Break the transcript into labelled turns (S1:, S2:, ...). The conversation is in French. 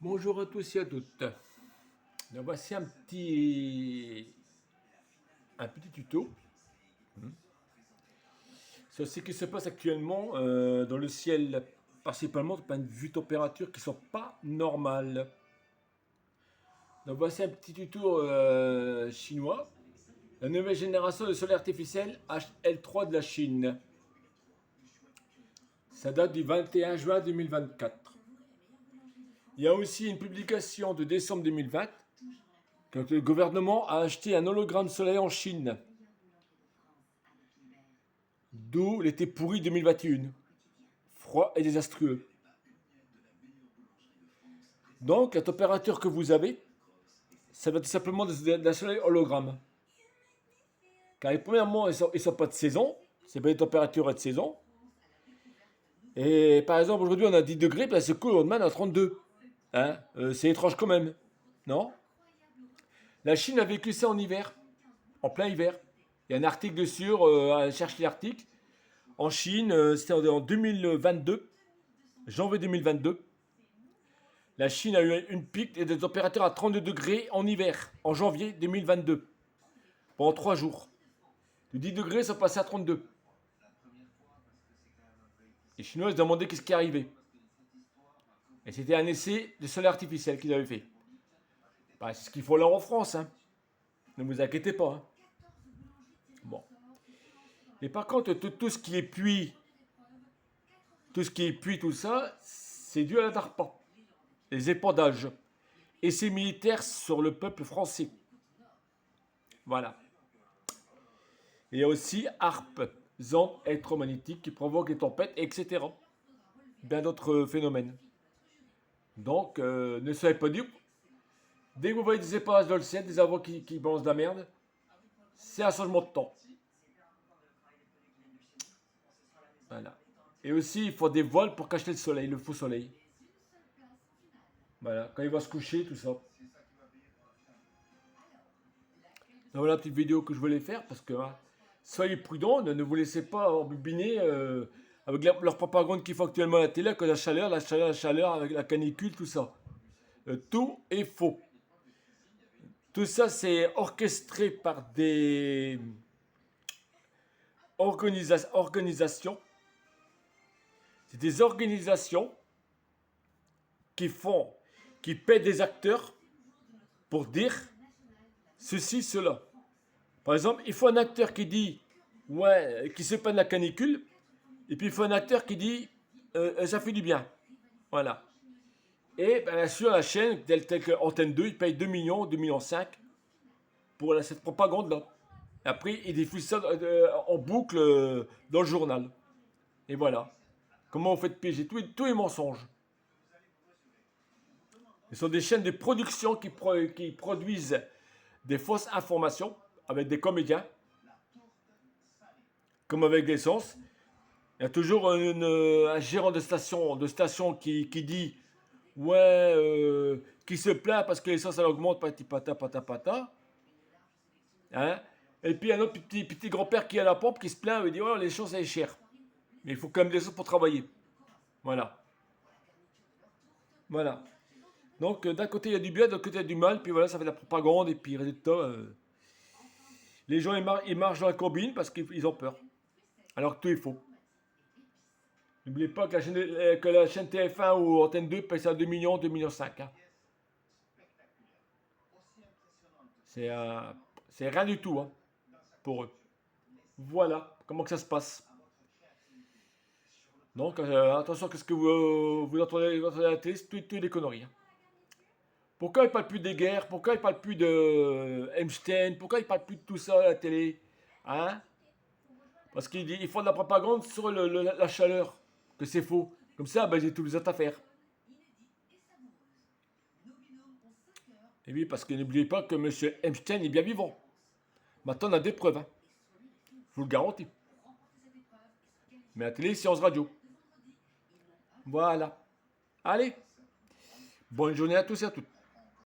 S1: Bonjour à tous et à toutes. Donc voici un petit tuto sur ce qui se passe actuellement dans le ciel, principalement du point de vue température qui ne sont pas normales. Donc voici un petit tuto chinois. La nouvelle génération de soleil artificiel HL3 de la Chine. Ça date du 21 juin 2024. Il y a aussi une publication de décembre 2020 quand le gouvernement a acheté un hologramme soleil en Chine. D'où l'été pourri 2021. Froid et désastreux. Donc, la température que vous avez, ça va être simplement d'un soleil hologramme. Car premièrement, ils ne sont pas de saison. C'est pas des températures de saison. Et par exemple, aujourd'hui, on a 10 degrés, puis là, c'est cool, le lendemain, on a 32. Hein c'est étrange quand même. Non? La Chine a vécu ça en hiver. En plein hiver. Il y a un article dessus, cherche l'article. En Chine, c'était en 2022, janvier 2022. La Chine a eu une pic et des températures à 32 degrés en hiver, en janvier 2022, pendant 3 jours. De 10 degrés, ça passait à 32. Les Chinois se demandaient qu'est-ce qui arrivait. Et c'était un essai de soleil artificiel qu'ils avaient fait. Bah, c'est ce qu'il faut là en France. Hein. Ne vous inquiétez pas. Hein. Bon. Et par contre, tout ce qui est pluie, tout ça, c'est dû à la DARPA. Les épandages. Et ces militaires sur le peuple français. Voilà. Il y a aussi harpe, ondes électromagnétiques qui provoquent des tempêtes, etc. Bien d'autres phénomènes. Donc, ne soyez pas dupes. Dès que vous voyez des épages dans le ciel, des avions qui balancent de la merde, c'est un changement de temps. Voilà. Et aussi, il faut des voiles pour cacher le soleil, le faux soleil. Voilà, quand il va se coucher, tout ça. Donc voilà la petite vidéo que je voulais faire parce que soyez prudents, ne vous laissez pas embobiner avec leur propagande qui font actuellement à la télé, que la chaleur, avec la canicule, tout ça. Tout est faux. Tout ça, c'est orchestré par des organisations. C'est des organisations qui paient des acteurs pour dire ceci, cela. Par exemple, il faut un acteur qui dit, ouais, qui se plaint de la canicule, et puis il faut un acteur qui dit, ça fait du bien. Voilà. Et bien sûr, la chaîne, telle que Antenne 2, il paye 2 millions, 2 millions 5 pour cette propagande-là. Après, il diffuse ça en boucle dans le journal. Et voilà. Comment vous faites piéger tous les mensonges. Ce sont des chaînes de production qui produisent des fausses informations avec des comédiens, comme avec l'essence. Il y a toujours un gérant de station qui dit ouais, qui se plaint parce que l'essence elle augmente, pata, pata, pata. Hein? Et puis un autre petit grand-père qui est à la pompe qui se plaint et dit ouais, l'essence elle est chère. Mais il faut quand même de l'essence pour travailler. Voilà. Voilà. Donc d'un côté il y a du bien, de l'autre côté il y a du mal, puis voilà, ça fait de la propagande, et puis résultat, les gens ils marchent dans la combine parce qu'ils ont peur. Alors que tout est faux. N'oubliez pas que la chaîne TF1 ou Antenne 2 paye ça 2 millions, 2 millions 5. Hein. C'est rien du tout hein, pour eux. Voilà comment que ça se passe. Donc attention, qu'est-ce que vous entendez à la télé, c'est tout des conneries. Hein. Pourquoi ils parlent plus des guerres? Pourquoi ils parlent plus de Einstein? Pourquoi ils parlent plus de tout ça à la télé? Hein? Parce qu'ils font de la propagande sur la chaleur, que c'est faux. Comme ça, ben, j'ai tout les autres à faire. Et oui, parce que n'oubliez pas que M. Einstein est bien vivant. Maintenant, on a des preuves. Hein. Je vous le garantis. Mais la télé, séance radio. Voilà. Allez. Bonne journée à tous et à toutes.